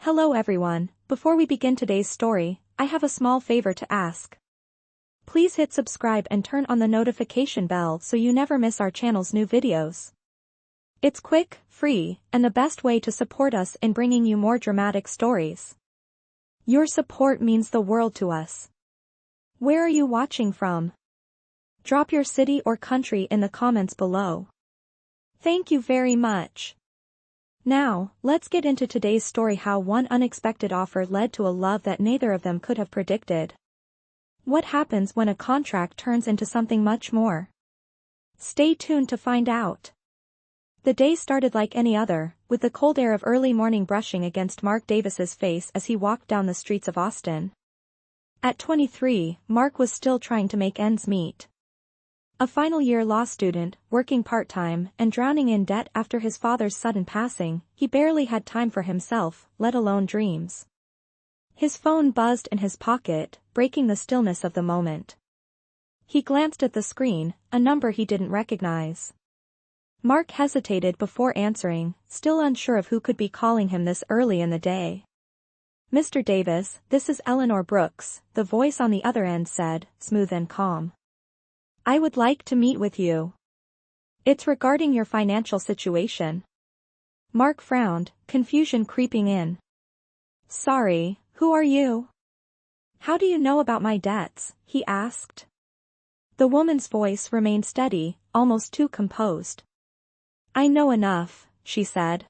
Hello everyone, before we begin today's story, I have a small favor to ask. Please hit subscribe and turn on the notification bell so you never miss our channel's new videos. It's quick, free, and the best way to support us in bringing you more dramatic stories. Your support means the world to us. Where are you watching from? Drop your city or country in the comments below. Thank you very much. Now, let's get into today's story: how one unexpected offer led to a love that neither of them could have predicted. What happens when a contract turns into something much more? Stay tuned to find out. The day started like any other, with the cold air of early morning brushing against Mark Davis's face as he walked down the streets of Austin. At 23, Mark was still trying to make ends meet. A final-year law student, working part-time and drowning in debt after his father's sudden passing, he barely had time for himself, let alone dreams. His phone buzzed in his pocket, breaking the stillness of the moment. He glanced at the screen, a number he didn't recognize. Mark hesitated before answering, still unsure of who could be calling him this early in the day. "Mr. Davis, this is Eleanor Brooks," the voice on the other end said, smooth and calm. "I would like to meet with you. It's regarding your financial situation." Mark frowned, confusion creeping in. "Sorry, who are you? How do you know about my debts?" he asked. The woman's voice remained steady, almost too composed. "I know enough," she said.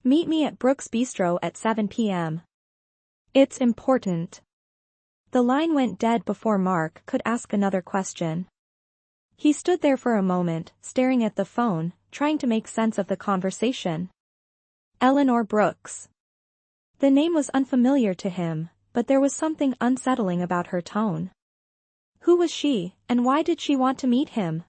"Meet me at Brooks Bistro at 7 p.m. It's important." The line went dead before Mark could ask another question. He stood there for a moment, staring at the phone, trying to make sense of the conversation. Eleanor Brooks. The name was unfamiliar to him, but there was something unsettling about her tone. Who was she, and why did she want to meet him?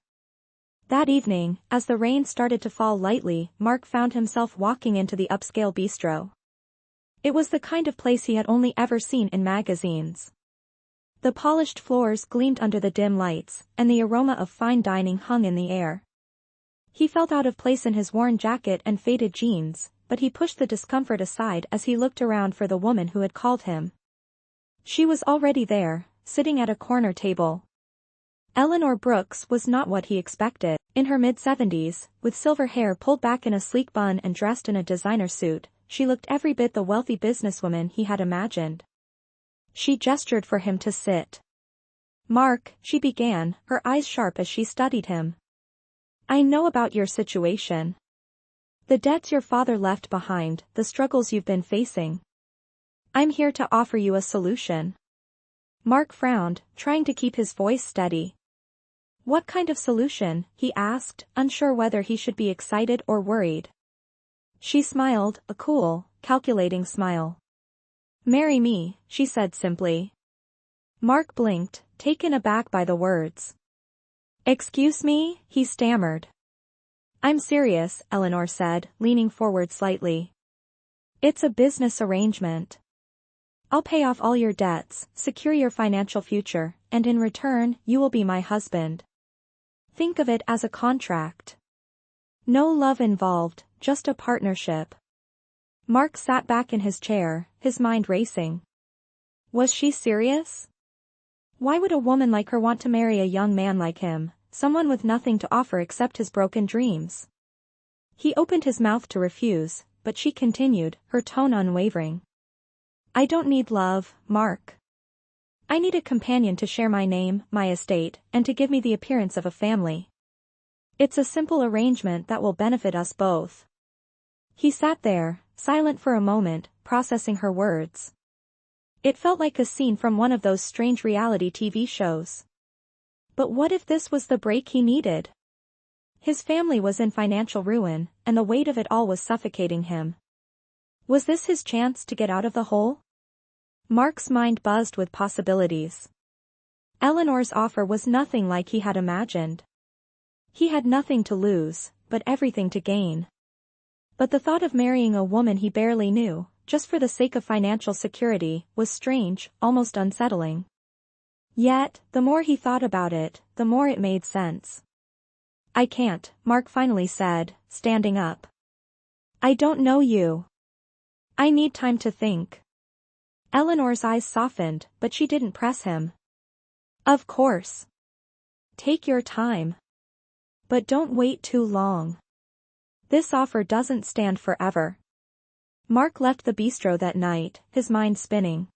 That evening, as the rain started to fall lightly, Mark found himself walking into the upscale bistro. It was the kind of place he had only ever seen in magazines. The polished floors gleamed under the dim lights, and the aroma of fine dining hung in the air. He felt out of place in his worn jacket and faded jeans, but he pushed the discomfort aside as he looked around for the woman who had called him. She was already there, sitting at a corner table. Eleanor Brooks was not what he expected. In her mid-70s, with silver hair pulled back in a sleek bun and dressed in a designer suit, she looked every bit the wealthy businesswoman he had imagined. She gestured for him to sit. "Mark," she began, her eyes sharp as she studied him. "I know about your situation. The debts your father left behind, the struggles you've been facing. I'm here to offer you a solution." Mark frowned, trying to keep his voice steady. "What kind of solution?" he asked, unsure whether he should be excited or worried. She smiled, a cool, calculating smile. "Marry me," she said simply. Mark blinked, taken aback by the words. "Excuse me?" he stammered. "I'm serious," Eleanor said, leaning forward slightly. "It's a business arrangement. I'll pay off all your debts, secure your financial future, and in return, you will be my husband. Think of it as a contract. No love involved, just a partnership." Mark sat back in his chair, his mind racing. Was she serious? Why would a woman like her want to marry a young man like him, someone with nothing to offer except his broken dreams? He opened his mouth to refuse, but she continued, her tone unwavering. "I don't need love, Mark. I need a companion to share my name, my estate, and to give me the appearance of a family. It's a simple arrangement that will benefit us both." He sat there, silent for a moment, processing her words. It felt like a scene from one of those strange reality TV shows. But what if this was the break he needed? His family was in financial ruin, and the weight of it all was suffocating him. Was this his chance to get out of the hole? Mark's mind buzzed with possibilities. Eleanor's offer was nothing like he had imagined. He had nothing to lose, but everything to gain. But the thought of marrying a woman he barely knew, just for the sake of financial security, was strange, almost unsettling. Yet, the more he thought about it, the more it made sense. "I can't," Mark finally said, standing up. "I don't know you." I need time to think. Eleanor's eyes softened, but she didn't press him. Of course. Take your time. But don't wait too long. This offer doesn't stand forever. Mark left the bistro that night, his mind spinning.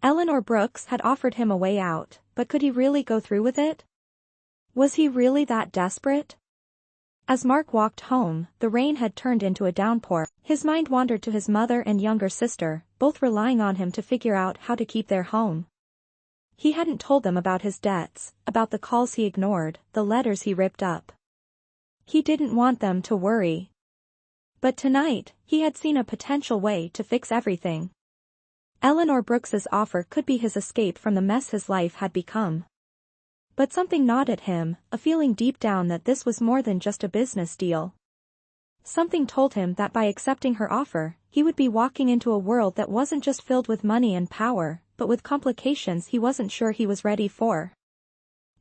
Eleanor Brooks had offered him a way out, but could he really go through with it? Was he really that desperate? As Mark walked home, the rain had turned into a downpour. His mind wandered to his mother and younger sister, both relying on him to figure out how to keep their home. He hadn't told them about his debts, about the calls he ignored, the letters he ripped up. He didn't want them to worry. But tonight, he had seen a potential way to fix everything. Eleanor Brooks's offer could be his escape from the mess his life had become. But something gnawed at him, a feeling deep down that this was more than just a business deal. Something told him that by accepting her offer, he would be walking into a world that wasn't just filled with money and power, but with complications he wasn't sure he was ready for.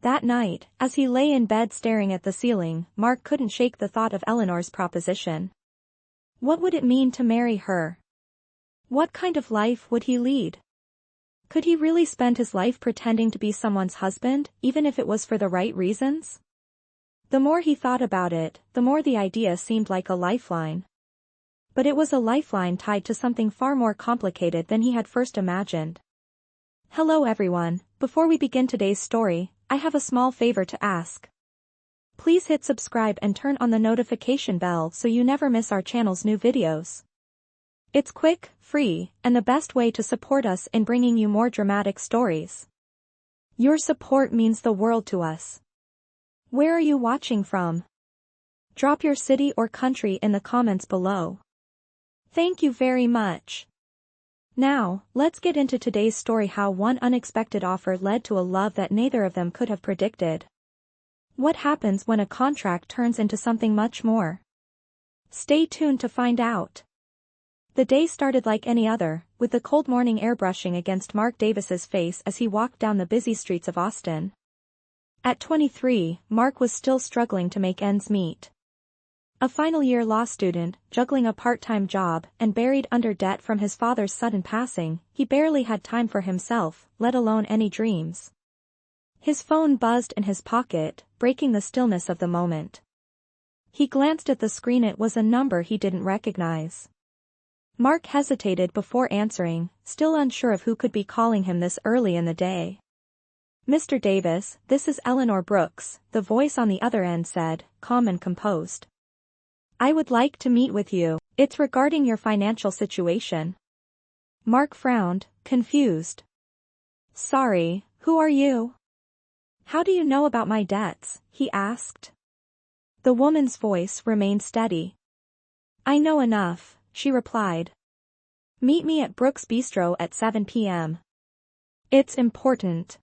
That night, as he lay in bed staring at the ceiling, Mark couldn't shake the thought of Eleanor's proposition. What would it mean to marry her? What kind of life would he lead? Could he really spend his life pretending to be someone's husband, even if it was for the right reasons? The more he thought about it, the more the idea seemed like a lifeline. But it was a lifeline tied to something far more complicated than he had first imagined. Hello everyone, before we begin today's story, I have a small favor to ask. Please hit subscribe and turn on the notification bell so you never miss our channel's new videos. It's quick, free, and the best way to support us in bringing you more dramatic stories. Your support means the world to us. Where are you watching from? Drop your city or country in the comments below. Thank you very much. Now, let's get into today's story: how one unexpected offer led to a love that neither of them could have predicted. What happens when a contract turns into something much more? Stay tuned to find out. The day started like any other, with the cold morning air brushing against Mark Davis's face as he walked down the busy streets of Austin. At 23, Mark was still struggling to make ends meet. A final-year law student, juggling a part-time job, and buried under debt from his father's sudden passing, he barely had time for himself, let alone any dreams. His phone buzzed in his pocket, breaking the stillness of the moment. He glanced at the screen. It was a number he didn't recognize. Mark hesitated before answering, still unsure of who could be calling him this early in the day. Mr. Davis, this is Eleanor Brooks, the voice on the other end said, calm and composed. I would like to meet with you. It's regarding your financial situation. Mark frowned, confused. Sorry, who are you? How do you know about my debts? He asked. The woman's voice remained steady. I know enough, she replied. Meet me at Brooks Bistro at 7 p.m. It's important.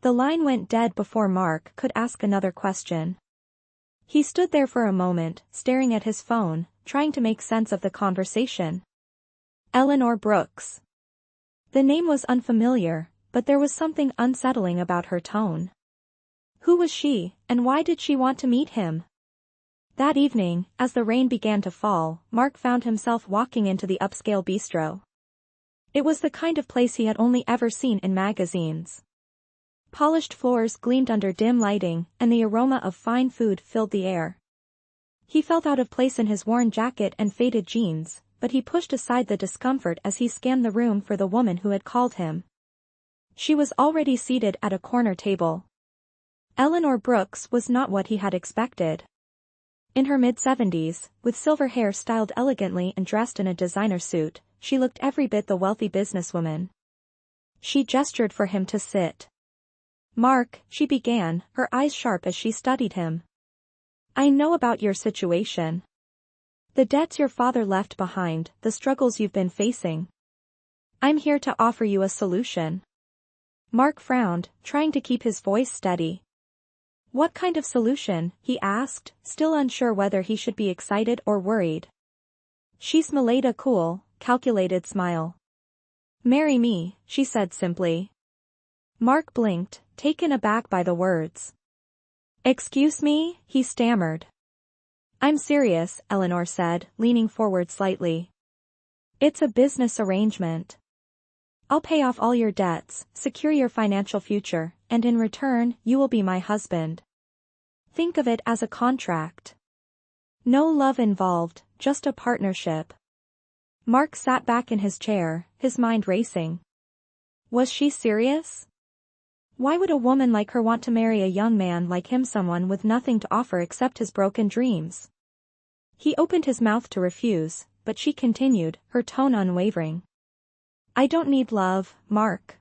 The line went dead before Mark could ask another question. He stood there for a moment, staring at his phone, trying to make sense of the conversation. Eleanor Brooks. The name was unfamiliar, but there was something unsettling about her tone. Who was she, and why did she want to meet him? That evening, as the rain began to fall, Mark found himself walking into the upscale bistro. It was the kind of place he had only ever seen in magazines. Polished floors gleamed under dim lighting, and the aroma of fine food filled the air. He felt out of place in his worn jacket and faded jeans, but he pushed aside the discomfort as he scanned the room for the woman who had called him. She was already seated at a corner table. Eleanor Brooks was not what he had expected. In her mid-70s, with silver hair styled elegantly and dressed in a designer suit, she looked every bit the wealthy businesswoman. She gestured for him to sit. Mark, she began, her eyes sharp as she studied him. I know about your situation. The debts your father left behind, the struggles you've been facing. I'm here to offer you a solution. Mark frowned, trying to keep his voice steady. What kind of solution? He asked, still unsure whether he should be excited or worried. She smiled a cool, calculated smile. Marry me, she said simply. Mark blinked, taken aback by the words. Excuse me, he stammered. I'm serious, Eleanor said, leaning forward slightly. It's a business arrangement. I'll pay off all your debts, secure your financial future, and in return, you will be my husband. Think of it as a contract. No love involved, just a partnership. Mark sat back in his chair, his mind racing. Was she serious? Why would a woman like her want to marry a young man like him, someone with nothing to offer except his broken dreams? He opened his mouth to refuse, but she continued, her tone unwavering. I don't need love, Mark.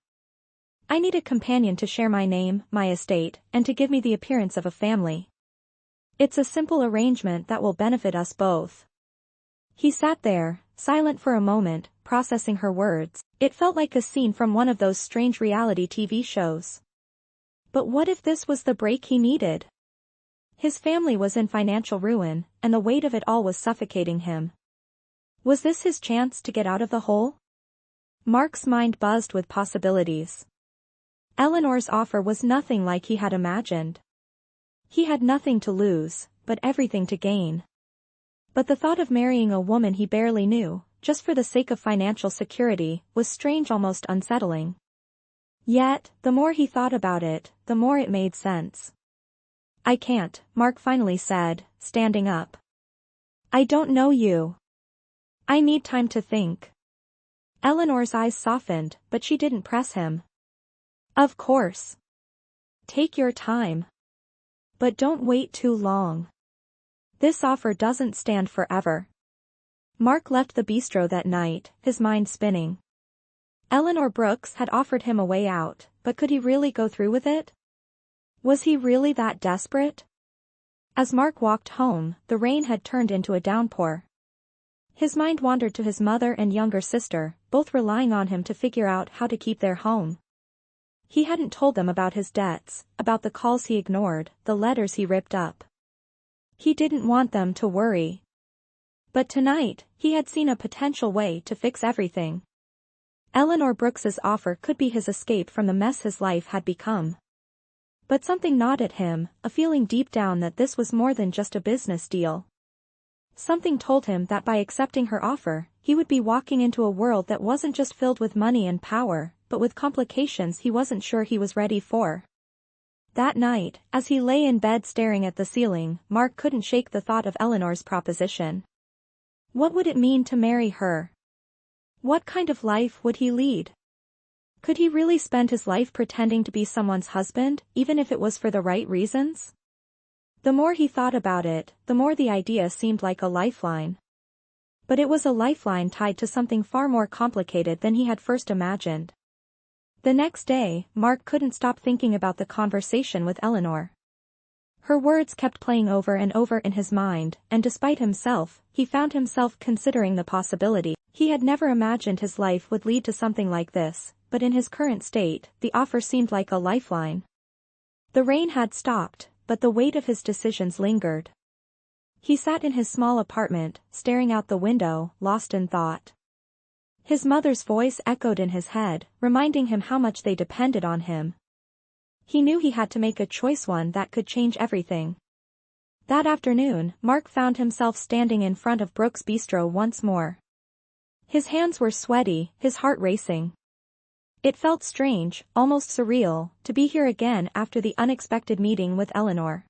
I need a companion to share my name, my estate, and to give me the appearance of a family. It's a simple arrangement that will benefit us both. He sat there, silent for a moment, processing her words. It felt like a scene from one of those strange reality TV shows. But what if this was the break he needed? His family was in financial ruin, and the weight of it all was suffocating him. Was this his chance to get out of the hole? Mark's mind buzzed with possibilities. Eleanor's offer was nothing like he had imagined. He had nothing to lose, but everything to gain. But the thought of marrying a woman he barely knew, just for the sake of financial security, was strange, almost unsettling. Yet, the more he thought about it, the more it made sense. I can't, Mark finally said, standing up. I don't know you. I need time to think. Eleanor's eyes softened, but she didn't press him. Of course. Take your time. But don't wait too long. This offer doesn't stand forever. Mark left the bistro that night, his mind spinning. Eleanor Brooks had offered him a way out, but could he really go through with it? Was he really that desperate? As Mark walked home, the rain had turned into a downpour. His mind wandered to his mother and younger sister, both relying on him to figure out how to keep their home. He hadn't told them about his debts, about the calls he ignored, the letters he ripped up. He didn't want them to worry. But tonight, he had seen a potential way to fix everything. Eleanor Brooks's offer could be his escape from the mess his life had become. But something gnawed at him, a feeling deep down that this was more than just a business deal. Something told him that by accepting her offer, he would be walking into a world that wasn't just filled with money and power, but with complications he wasn't sure he was ready for. That night, as he lay in bed staring at the ceiling, Mark couldn't shake the thought of Eleanor's proposition. What would it mean to marry her? What kind of life would he lead? Could he really spend his life pretending to be someone's husband, even if it was for the right reasons? The more he thought about it, the more the idea seemed like a lifeline. But it was a lifeline tied to something far more complicated than he had first imagined. The next day, Mark couldn't stop thinking about the conversation with Eleanor. Her words kept playing over and over in his mind, and despite himself, he found himself considering the possibility. He had never imagined his life would lead to something like this, but in his current state, the offer seemed like a lifeline. The rain had stopped, but the weight of his decisions lingered. He sat in his small apartment, staring out the window, lost in thought. His mother's voice echoed in his head, reminding him how much they depended on him. He knew he had to make a choice, one that could change everything. That afternoon, Mark found himself standing in front of Brooks' Bistro once more. His hands were sweaty, his heart racing. It felt strange, almost surreal, to be here again after the unexpected meeting with Eleanor.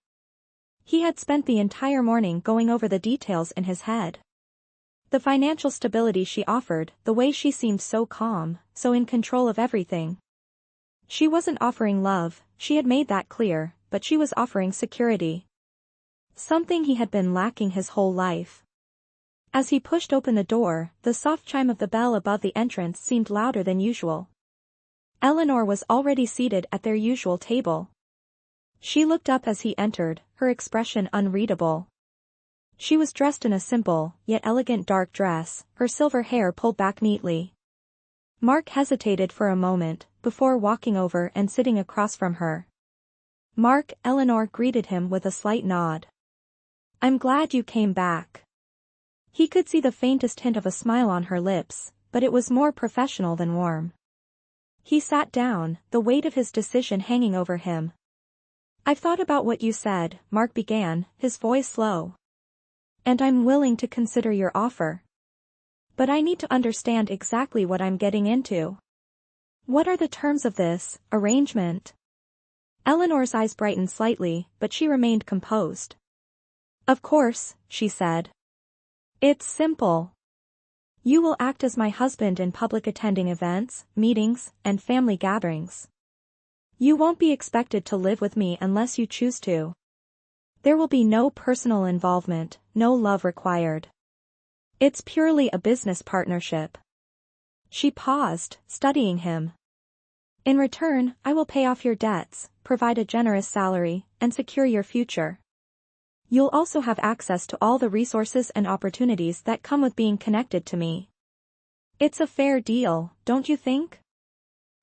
He had spent the entire morning going over the details in his head. The financial stability she offered, the way she seemed so calm, so in control of everything. She wasn't offering love, she had made that clear, but she was offering security. Something he had been lacking his whole life. As he pushed open the door, the soft chime of the bell above the entrance seemed louder than usual. Eleanor was already seated at their usual table. She looked up as he entered, her expression unreadable. She was dressed in a simple, yet elegant dark dress, her silver hair pulled back neatly. Mark hesitated for a moment, before walking over and sitting across from her. Mark, Eleanor greeted him with a slight nod. I'm glad you came back. He could see the faintest hint of a smile on her lips, but it was more professional than warm. He sat down, the weight of his decision hanging over him. I've thought about what you said, Mark began, his voice slow. And I'm willing to consider your offer. But I need to understand exactly what I'm getting into. What are the terms of this arrangement? Eleanor's eyes brightened slightly, but she remained composed. Of course, she said. It's simple. You will act as my husband in public, attending events, meetings, and family gatherings. You won't be expected to live with me unless you choose to. There will be no personal involvement, no love required. It's purely a business partnership. She paused, studying him. In return, I will pay off your debts, provide a generous salary, and secure your future. You'll also have access to all the resources and opportunities that come with being connected to me. It's a fair deal, don't you think?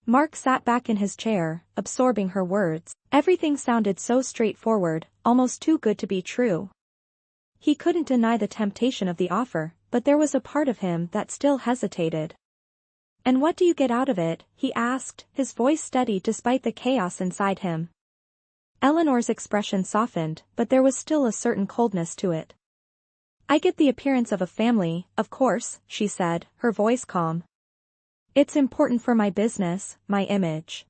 Mark sat back in his chair, absorbing her words. Everything sounded so straightforward, almost too good to be true. He couldn't deny the temptation of the offer, but there was a part of him that still hesitated. And what do you get out of it? He asked, his voice steady despite the chaos inside him. Eleanor's expression softened, but there was still a certain coldness to it. I get the appearance of a family, of course, she said, her voice calm. It's important for my business, my image.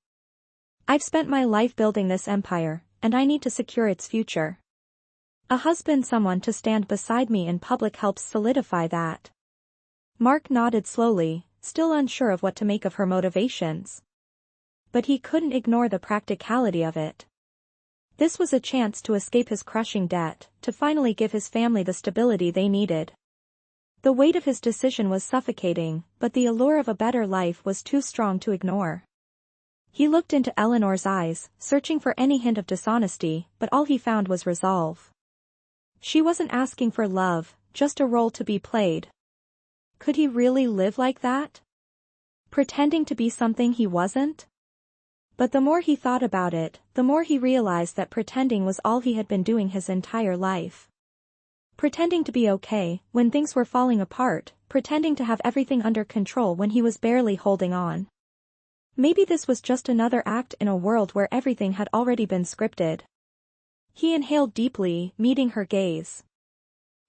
I've spent my life building this empire, and I need to secure its future. A husband, someone to stand beside me in public, helps solidify that. Mark nodded slowly, still unsure of what to make of her motivations. But he couldn't ignore the practicality of it. This was a chance to escape his crushing debt, to finally give his family the stability they needed. The weight of his decision was suffocating, but the allure of a better life was too strong to ignore. He looked into Eleanor's eyes, searching for any hint of dishonesty, but all he found was resolve. She wasn't asking for love, just a role to be played. Could he really live like that? Pretending to be something he wasn't? But the more he thought about it, the more he realized that pretending was all he had been doing his entire life. Pretending to be okay when things were falling apart, pretending to have everything under control when he was barely holding on. Maybe this was just another act in a world where everything had already been scripted. He inhaled deeply, meeting her gaze.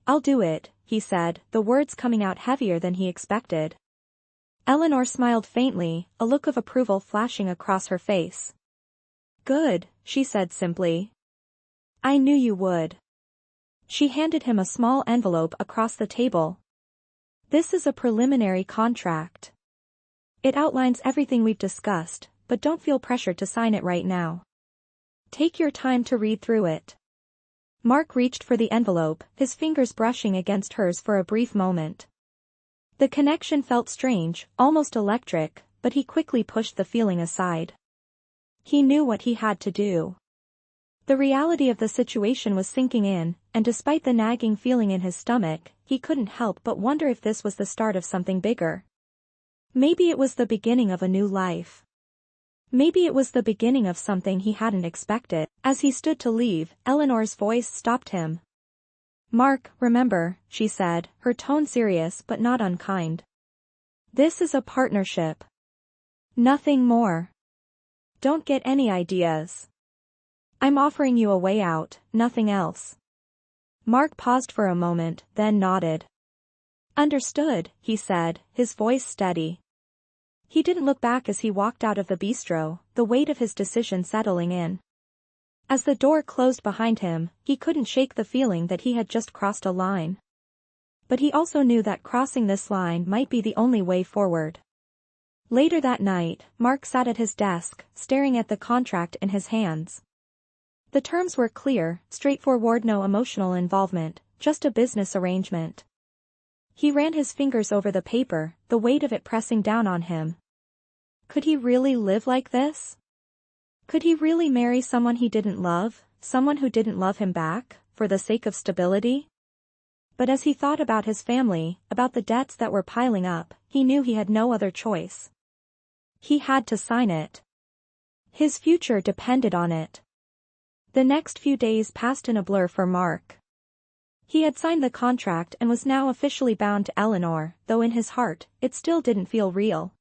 I'll do it, he said, the words coming out heavier than he expected. Eleanor smiled faintly, a look of approval flashing across her face. Good, she said simply. I knew you would. She handed him a small envelope across the table. This is a preliminary contract. It outlines everything we've discussed, but don't feel pressured to sign it right now. Take your time to read through it. Mark reached for the envelope, his fingers brushing against hers for a brief moment. The connection felt strange, almost electric, but he quickly pushed the feeling aside. He knew what he had to do. The reality of the situation was sinking in, and despite the nagging feeling in his stomach, he couldn't help but wonder if this was the start of something bigger. Maybe it was the beginning of a new life. Maybe it was the beginning of something he hadn't expected. As he stood to leave, Eleanor's voice stopped him. Mark, remember, she said, her tone serious but not unkind. This is a partnership. Nothing more. Don't get any ideas. I'm offering you a way out, nothing else. Mark paused for a moment, then nodded. Understood, he said, his voice steady. He didn't look back as he walked out of the bistro, the weight of his decision settling in. As the door closed behind him, he couldn't shake the feeling that he had just crossed a line. But he also knew that crossing this line might be the only way forward. Later that night, Mark sat at his desk, staring at the contract in his hands. The terms were clear, straightforward, no emotional involvement, just a business arrangement. He ran his fingers over the paper, the weight of it pressing down on him. Could he really live like this? Could he really marry someone he didn't love, someone who didn't love him back, for the sake of stability? But as he thought about his family, about the debts that were piling up, he knew he had no other choice. He had to sign it. His future depended on it. The next few days passed in a blur for Mark. He had signed the contract and was now officially bound to Eleanor, though in his heart, it still didn't feel real.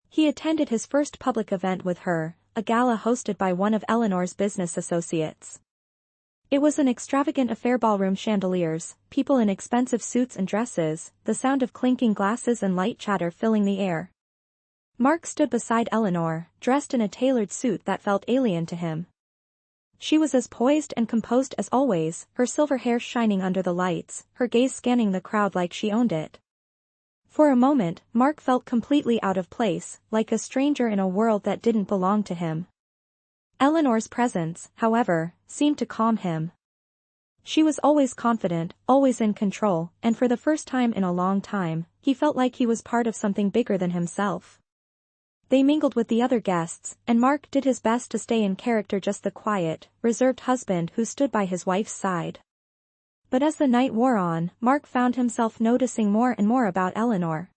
He attended his first public event with her, a gala hosted by one of Eleanor's business associates. It was an extravagant affair, ballroom chandeliers, people in expensive suits and dresses, the sound of clinking glasses and light chatter filling the air. Mark stood beside Eleanor, dressed in a tailored suit that felt alien to him. She was as poised and composed as always, her silver hair shining under the lights, her gaze scanning the crowd like she owned it. For a moment, Mark felt completely out of place, like a stranger in a world that didn't belong to him. Eleanor's presence, however, seemed to calm him. She was always confident, always in control, and for the first time in a long time, he felt like he was part of something bigger than himself. They mingled with the other guests, and Mark did his best to stay in character, just the quiet, reserved husband who stood by his wife's side. But as the night wore on, Mark found himself noticing more and more about Eleanor.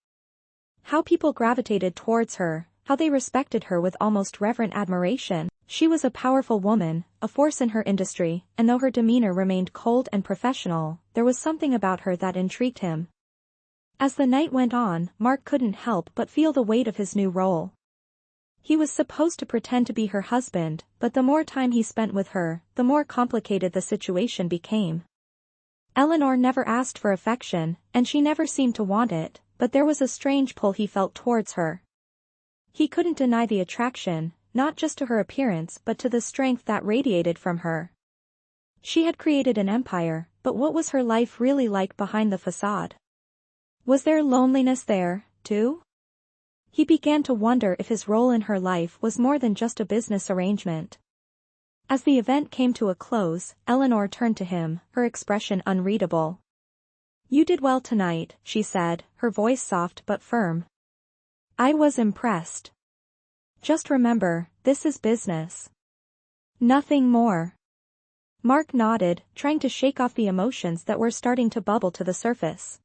How people gravitated towards her, how they respected her with almost reverent admiration. She was a powerful woman, a force in her industry, and though her demeanor remained cold and professional, there was something about her that intrigued him. As the night went on, Mark couldn't help but feel the weight of his new role. He was supposed to pretend to be her husband, but the more time he spent with her, the more complicated the situation became. Eleanor never asked for affection, and she never seemed to want it, but there was a strange pull he felt towards her. He couldn't deny the attraction, not just to her appearance but to the strength that radiated from her. She had created an empire, but what was her life really like behind the facade? Was there loneliness there, too? He began to wonder if his role in her life was more than just a business arrangement. As the event came to a close, Eleanor turned to him, her expression unreadable. "You did well tonight," she said, her voice soft but firm. "I was impressed. Just remember, this is business. Nothing more." Mark nodded, trying to shake off the emotions that were starting to bubble to the surface.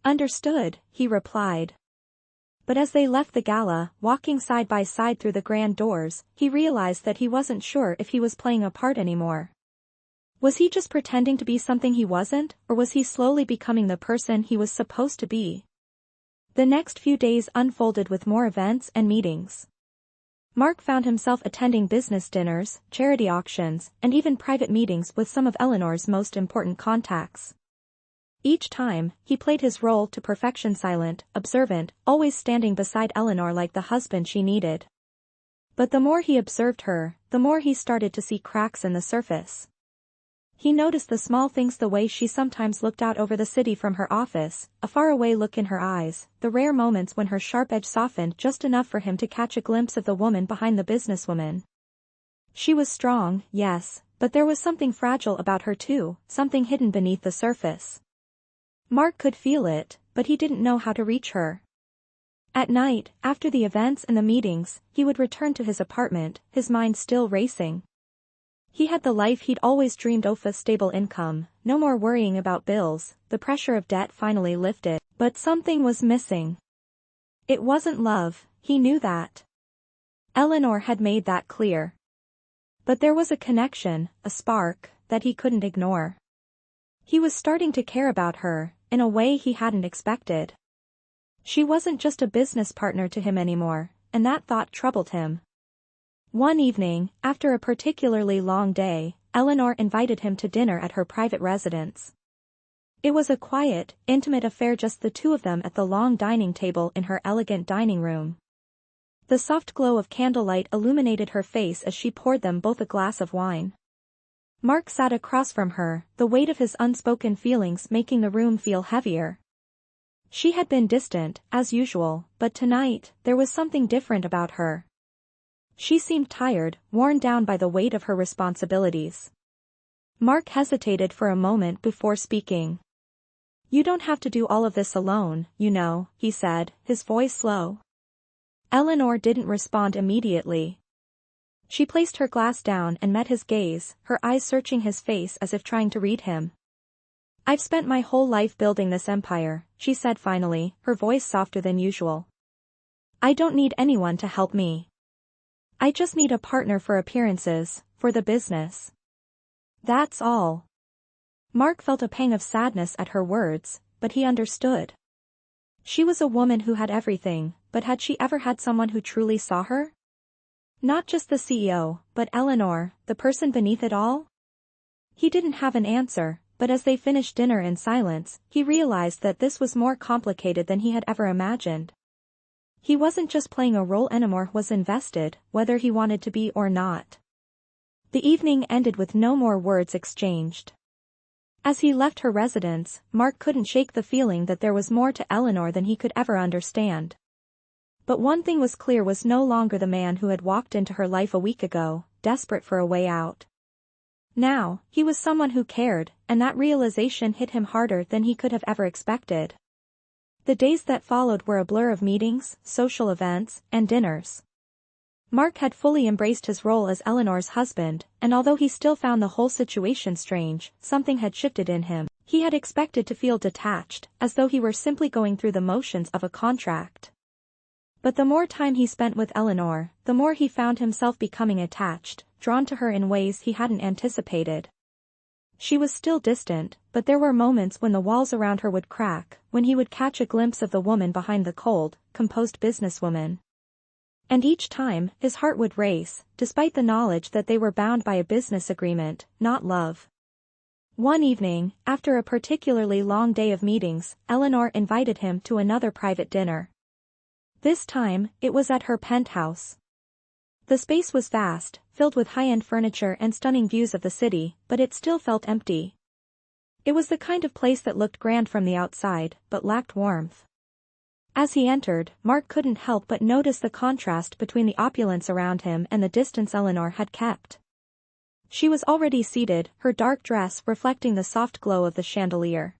"Understood," he replied. But as they left the gala, walking side by side through the grand doors, he realized that he wasn't sure if he was playing a part anymore. Was he just pretending to be something he wasn't, or was he slowly becoming the person he was supposed to be? The next few days unfolded with more events and meetings. Mark found himself attending business dinners, charity auctions, and even private meetings with some of Eleanor's most important contacts. Each time, he played his role to perfection, silent, observant, always standing beside Eleanor like the husband she needed. But the more he observed her, the more he started to see cracks in the surface. He noticed the small things, the way she sometimes looked out over the city from her office, a faraway look in her eyes, the rare moments when her sharp edge softened just enough for him to catch a glimpse of the woman behind the businesswoman. She was strong, yes, but there was something fragile about her too, something hidden beneath the surface. Mark could feel it, but he didn't know how to reach her. At night, after the events and the meetings, he would return to his apartment, his mind still racing. He had the life he'd always dreamed of: a stable income, no more worrying about bills, the pressure of debt finally lifted, but something was missing. It wasn't love, he knew that. Eleanor had made that clear. But there was a connection, a spark, that he couldn't ignore. He was starting to care about her, in a way he hadn't expected. She wasn't just a business partner to him anymore, and that thought troubled him. One evening, after a particularly long day, Eleanor invited him to dinner at her private residence. It was a quiet, intimate affair, just the two of them at the long dining table in her elegant dining room. The soft glow of candlelight illuminated her face as she poured them both a glass of wine. Mark sat across from her, the weight of his unspoken feelings making the room feel heavier. She had been distant, as usual, but tonight, there was something different about her. She seemed tired, worn down by the weight of her responsibilities. Mark hesitated for a moment before speaking. "You don't have to do all of this alone, you know," he said, his voice slow. Eleanor didn't respond immediately. She placed her glass down and met his gaze, her eyes searching his face as if trying to read him. "I've spent my whole life building this empire," she said finally, her voice softer than usual. "I don't need anyone to help me. I just need a partner for appearances, for the business. That's all." Mark felt a pang of sadness at her words, but he understood. She was a woman who had everything, but had she ever had someone who truly saw her? Not just the CEO, but Eleanor, the person beneath it all? He didn't have an answer, but as they finished dinner in silence, he realized that this was more complicated than he had ever imagined. He wasn't just playing a role anymore, was invested, whether he wanted to be or not. The evening ended with no more words exchanged. As he left her residence, Mark couldn't shake the feeling that there was more to Eleanor than he could ever understand. But one thing was clear: was no longer the man who had walked into her life a week ago, desperate for a way out. Now, he was someone who cared, and that realization hit him harder than he could have ever expected. The days that followed were a blur of meetings, social events, and dinners. Mark had fully embraced his role as Eleanor's husband, and although he still found the whole situation strange, something had shifted in him. He had expected to feel detached, as though he were simply going through the motions of a contract. But the more time he spent with Eleanor, the more he found himself becoming attached, drawn to her in ways he hadn't anticipated. She was still distant, but there were moments when the walls around her would crack, when he would catch a glimpse of the woman behind the cold, composed businesswoman. And each time, his heart would race, despite the knowledge that they were bound by a business agreement, not love. One evening, after a particularly long day of meetings, Eleanor invited him to another private dinner. This time, it was at her penthouse. The space was vast, filled with high-end furniture and stunning views of the city, but it still felt empty. It was the kind of place that looked grand from the outside, but lacked warmth. As he entered, Mark couldn't help but notice the contrast between the opulence around him and the distance Eleanor had kept. She was already seated, her dark dress reflecting the soft glow of the chandelier.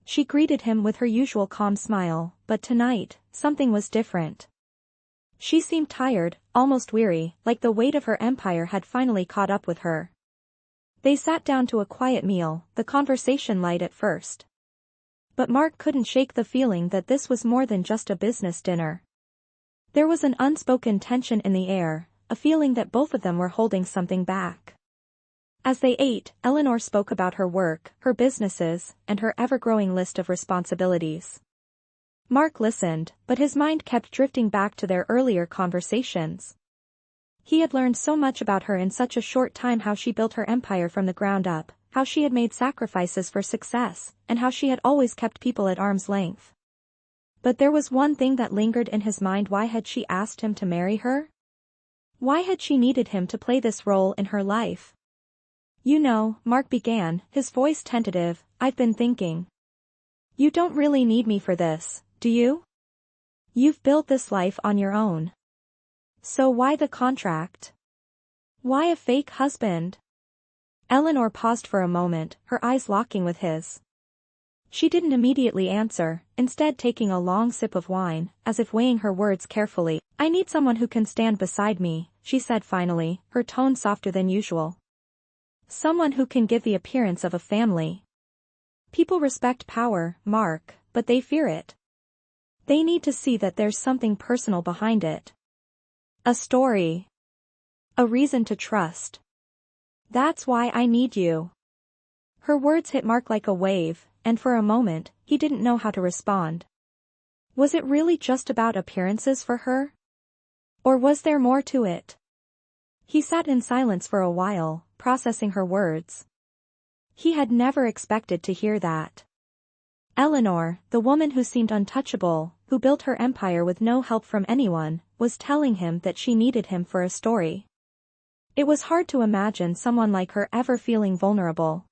She greeted him with her usual calm smile, but tonight, something was different. She seemed tired, almost weary, like the weight of her empire had finally caught up with her. They sat down to a quiet meal, the conversation light at first. But Mark couldn't shake the feeling that this was more than just a business dinner. There was an unspoken tension in the air, a feeling that both of them were holding something back. As they ate, Eleanor spoke about her work, her businesses, and her ever-growing list of responsibilities. Mark listened, but his mind kept drifting back to their earlier conversations. He had learned so much about her in such a short time: how she built her empire from the ground up, how she had made sacrifices for success, and how she had always kept people at arm's length. But there was one thing that lingered in his mind: why had she asked him to marry her? Why had she needed him to play this role in her life? "You know," Mark began, his voice tentative, "I've been thinking. You don't really need me for this, do you? You've built this life on your own. So why the contract? Why a fake husband?" Eleanor paused for a moment, her eyes locking with his. She didn't immediately answer, instead taking a long sip of wine, as if weighing her words carefully. "I need someone who can stand beside me," she said finally, her tone softer than usual. "Someone who can give the appearance of a family. People respect power, Mark, but they fear it. They need to see that there's something personal behind it. A story. A reason to trust. That's why I need you." Her words hit Mark like a wave, and for a moment, he didn't know how to respond. Was it really just about appearances for her? Or was there more to it? He sat in silence for a while, processing her words. He had never expected to hear that. Eleanor, the woman who seemed untouchable, who built her empire with no help from anyone, was telling him that she needed him for a story. It was hard to imagine someone like her ever feeling vulnerable.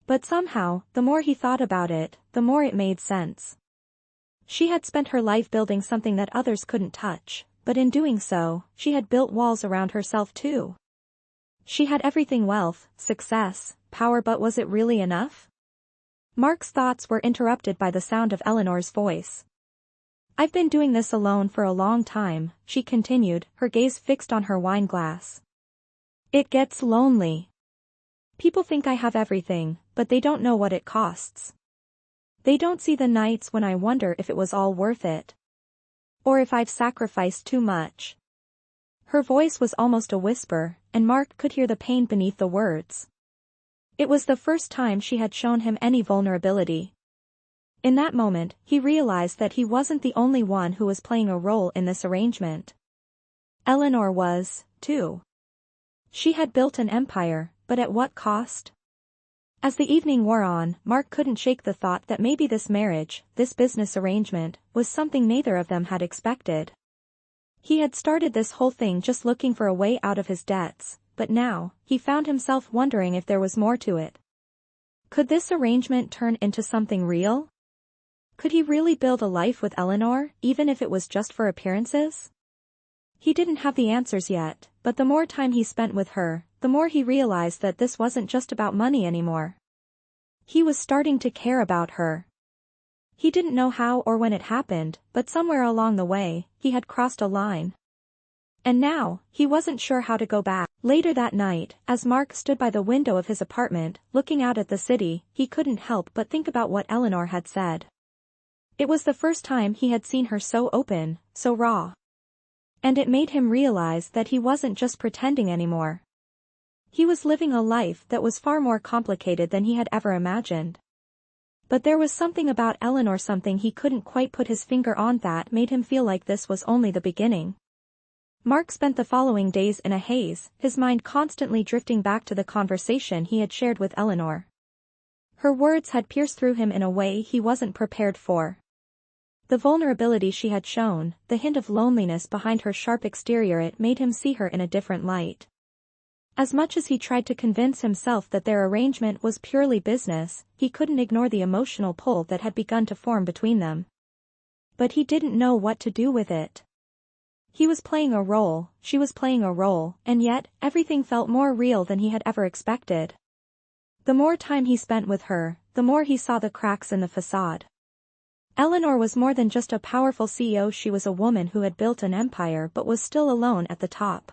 But somehow, the more he thought about it, the more it made sense. She had spent her life building something that others couldn't touch, but in doing so, she had built walls around herself too. She had everything: wealth, success, power, but was it really enough? Mark's thoughts were interrupted by the sound of Eleanor's voice. "I've been doing this alone for a long time," she continued, her gaze fixed on her wine glass. "It gets lonely. People think I have everything, but they don't know what it costs. They don't see the nights when I wonder if it was all worth it. Or if I've sacrificed too much." Her voice was almost a whisper, and Mark could hear the pain beneath the words. It was the first time she had shown him any vulnerability. In that moment, he realized that he wasn't the only one who was playing a role in this arrangement. Eleanor was, too. She had built an empire, but at what cost? As the evening wore on, Mark couldn't shake the thought that maybe this marriage, this business arrangement, was something neither of them had expected. He had started this whole thing just looking for a way out of his debts, but now, he found himself wondering if there was more to it. Could this arrangement turn into something real? Could he really build a life with Eleanor, even if it was just for appearances? He didn't have the answers yet, but the more time he spent with her, the more he realized that this wasn't just about money anymore. He was starting to care about her. He didn't know how or when it happened, but somewhere along the way, he had crossed a line. And now, he wasn't sure how to go back. Later that night, as Mark stood by the window of his apartment, looking out at the city, he couldn't help but think about what Eleanor had said. It was the first time he had seen her so open, so raw. And it made him realize that he wasn't just pretending anymore. He was living a life that was far more complicated than he had ever imagined. But there was something about Eleanor, something he couldn't quite put his finger on, that made him feel like this was only the beginning. Mark spent the following days in a haze, his mind constantly drifting back to the conversation he had shared with Eleanor. Her words had pierced through him in a way he wasn't prepared for. The vulnerability she had shown, the hint of loneliness behind her sharp exterior, it made him see her in a different light. As much as he tried to convince himself that their arrangement was purely business, he couldn't ignore the emotional pull that had begun to form between them. But he didn't know what to do with it. He was playing a role, she was playing a role, and yet, everything felt more real than he had ever expected. The more time he spent with her, the more he saw the cracks in the facade. Eleanor was more than just a powerful CEO, she was a woman who had built an empire but was still alone at the top.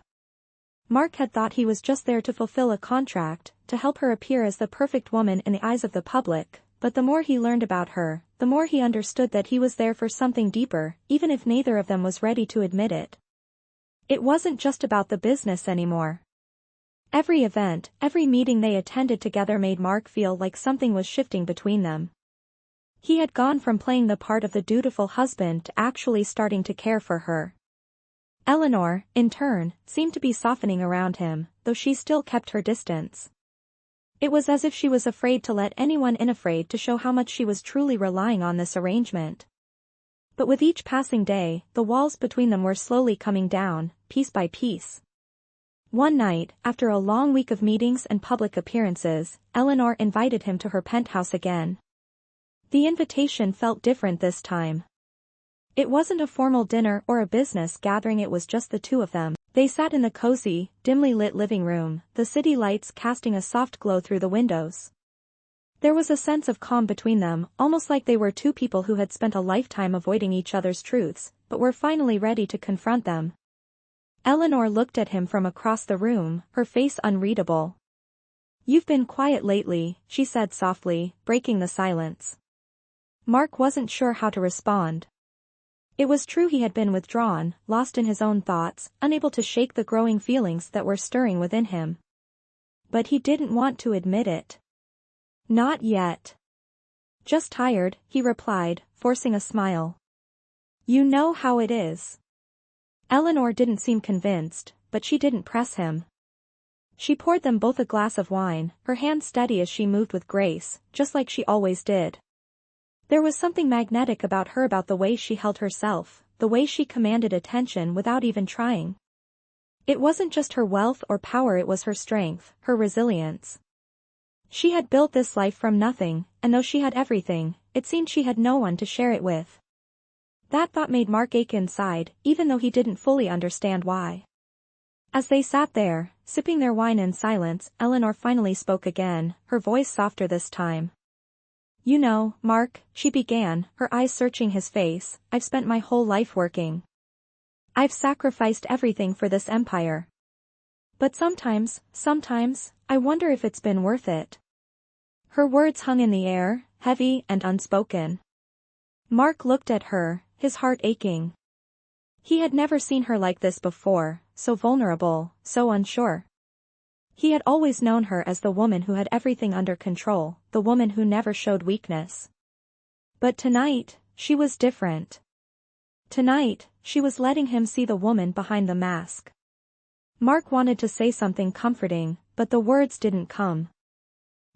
Mark had thought he was just there to fulfill a contract, to help her appear as the perfect woman in the eyes of the public, but the more he learned about her, the more he understood that he was there for something deeper, even if neither of them was ready to admit it. It wasn't just about the business anymore. Every event, every meeting they attended together made Mark feel like something was shifting between them. He had gone from playing the part of the dutiful husband to actually starting to care for her. Eleanor, in turn, seemed to be softening around him, though she still kept her distance. It was as if she was afraid to let anyone in, afraid to show how much she was truly relying on this arrangement. But with each passing day, the walls between them were slowly coming down, piece by piece. One night, after a long week of meetings and public appearances, Eleanor invited him to her penthouse again. The invitation felt different this time. It wasn't a formal dinner or a business gathering, it was just the two of them. They sat in the cozy, dimly lit living room, the city lights casting a soft glow through the windows. There was a sense of calm between them, almost like they were two people who had spent a lifetime avoiding each other's truths, but were finally ready to confront them. Eleanor looked at him from across the room, her face unreadable. "You've been quiet lately," she said softly, breaking the silence. Mark wasn't sure how to respond. It was true he had been withdrawn, lost in his own thoughts, unable to shake the growing feelings that were stirring within him. But he didn't want to admit it. "Not yet. Just tired," he replied, forcing a smile. "You know how it is." Eleanor didn't seem convinced, but she didn't press him. She poured them both a glass of wine, her hand steady as she moved with grace, just like she always did. There was something magnetic about her, about the way she held herself, the way she commanded attention without even trying. It wasn't just her wealth or power, it was her strength, her resilience. She had built this life from nothing, and though she had everything, it seemed she had no one to share it with. That thought made Mark ache inside, even though he didn't fully understand why. As they sat there, sipping their wine in silence, Eleanor finally spoke again, her voice softer this time. "You know, Mark," she began, her eyes searching his face, "I've spent my whole life working. I've sacrificed everything for this empire. But sometimes, I wonder if it's been worth it." Her words hung in the air, heavy and unspoken. Mark looked at her, his heart aching. He had never seen her like this before, so vulnerable, so unsure. He had always known her as the woman who had everything under control, the woman who never showed weakness. But tonight, she was different. Tonight, she was letting him see the woman behind the mask. Mark wanted to say something comforting, but the words didn't come.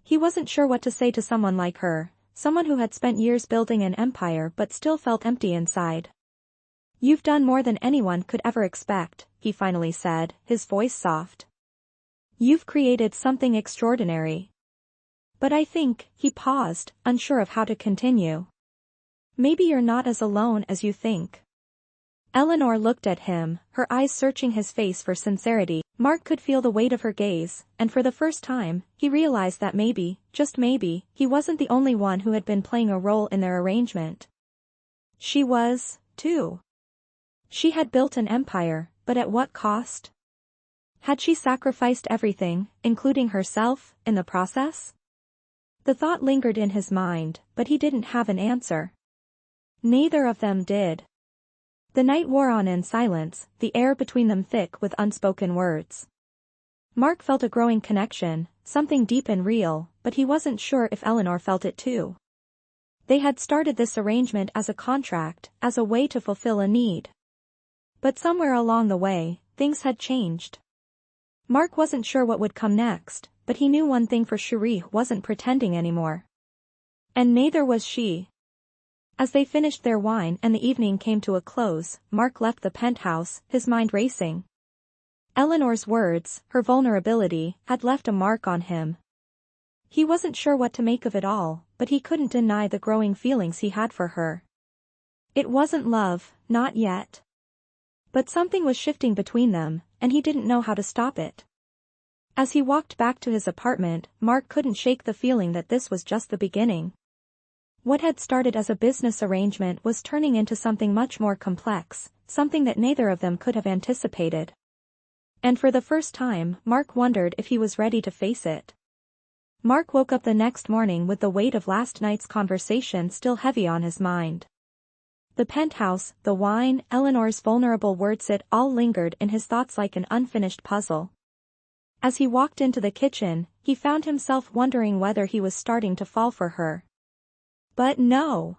He wasn't sure what to say to someone like her, someone who had spent years building an empire but still felt empty inside. "You've done more than anyone could ever expect," he finally said, his voice soft. "You've created something extraordinary. But I think," he paused, unsure of how to continue. "Maybe you're not as alone as you think." Eleanor looked at him, her eyes searching his face for sincerity. Mark could feel the weight of her gaze, and for the first time, he realized that maybe, just maybe, he wasn't the only one who had been playing a role in their arrangement. She was, too. She had built an empire, but at what cost? Had she sacrificed everything, including herself, in the process? The thought lingered in his mind, but he didn't have an answer. Neither of them did. The night wore on in silence, the air between them thick with unspoken words. Mark felt a growing connection, something deep and real, but he wasn't sure if Eleanor felt it too. They had started this arrangement as a contract, as a way to fulfill a need. But somewhere along the way, things had changed. Mark wasn't sure what would come next, but he knew one thing for sure: he wasn't pretending anymore. And neither was she. As they finished their wine and the evening came to a close, Mark left the penthouse, his mind racing. Eleanor's words, her vulnerability, had left a mark on him. He wasn't sure what to make of it all, but he couldn't deny the growing feelings he had for her. It wasn't love, not yet. But something was shifting between them, and he didn't know how to stop it. As he walked back to his apartment, Mark couldn't shake the feeling that this was just the beginning. What had started as a business arrangement was turning into something much more complex, something that neither of them could have anticipated. And for the first time, Mark wondered if he was ready to face it. Mark woke up the next morning with the weight of last night's conversation still heavy on his mind. The penthouse, the wine, Eleanor's vulnerable words, it all lingered in his thoughts like an unfinished puzzle. As he walked into the kitchen, he found himself wondering whether he was starting to fall for her. But no.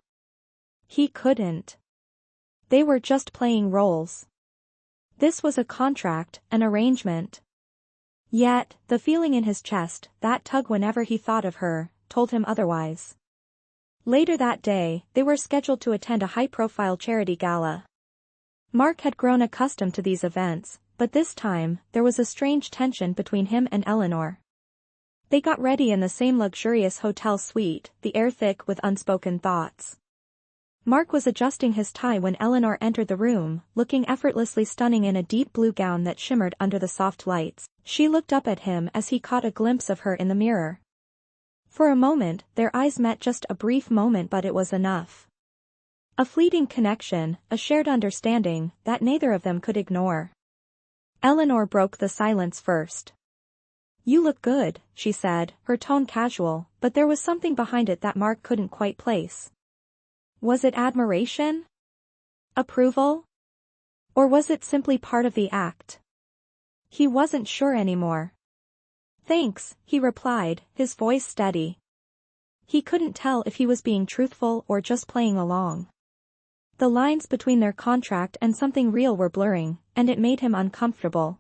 He couldn't. They were just playing roles. This was a contract, an arrangement. Yet, the feeling in his chest, that tug whenever he thought of her, told him otherwise. Later that day, they were scheduled to attend a high-profile charity gala. Mark had grown accustomed to these events, but this time, there was a strange tension between him and Eleanor. They got ready in the same luxurious hotel suite, the air thick with unspoken thoughts. Mark was adjusting his tie when Eleanor entered the room, looking effortlessly stunning in a deep blue gown that shimmered under the soft lights. She looked up at him as he caught a glimpse of her in the mirror. For a moment, their eyes met, just a brief moment, but it was enough. A fleeting connection, a shared understanding, that neither of them could ignore. Eleanor broke the silence first. "You look good," she said, her tone casual, but there was something behind it that Mark couldn't quite place. Was it admiration? Approval? Or was it simply part of the act? He wasn't sure anymore. "Thanks," he replied, his voice steady. He couldn't tell if he was being truthful or just playing along. The lines between their contract and something real were blurring, and it made him uncomfortable.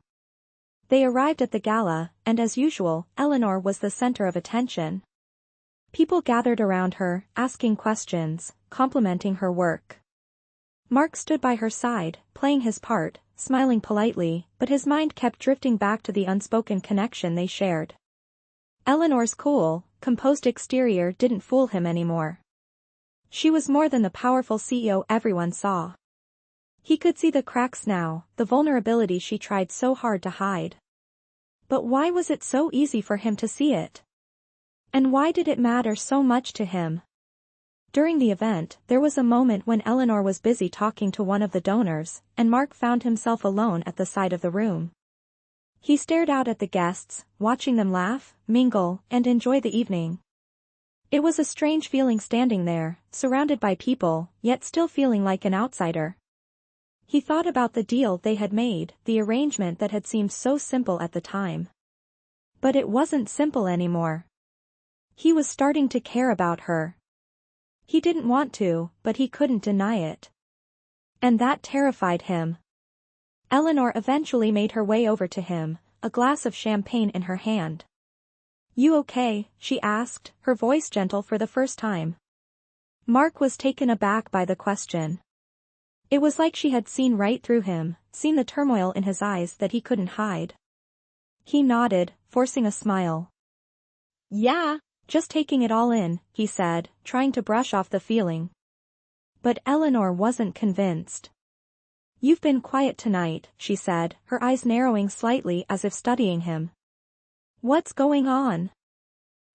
They arrived at the gala, and as usual, Eleanor was the center of attention. People gathered around her, asking questions, complimenting her work. Mark stood by her side, playing his part, smiling politely, but his mind kept drifting back to the unspoken connection they shared. Eleanor's cool, composed exterior didn't fool him anymore. She was more than the powerful CEO everyone saw. He could see the cracks now, the vulnerability she tried so hard to hide. But why was it so easy for him to see it? And why did it matter so much to him? During the event, there was a moment when Eleanor was busy talking to one of the donors, and Mark found himself alone at the side of the room. He stared out at the guests, watching them laugh, mingle, and enjoy the evening. It was a strange feeling standing there, surrounded by people, yet still feeling like an outsider. He thought about the deal they had made, the arrangement that had seemed so simple at the time. But it wasn't simple anymore. He was starting to care about her. He didn't want to, but he couldn't deny it. And that terrified him. Eleanor eventually made her way over to him, a glass of champagne in her hand. You okay? She asked, her voice gentle for the first time. Mark was taken aback by the question. It was like she had seen right through him, seen the turmoil in his eyes that he couldn't hide. He nodded, forcing a smile. Yeah, just taking it all in, he said, trying to brush off the feeling. But Eleanor wasn't convinced. You've been quiet tonight, she said, her eyes narrowing slightly as if studying him. What's going on?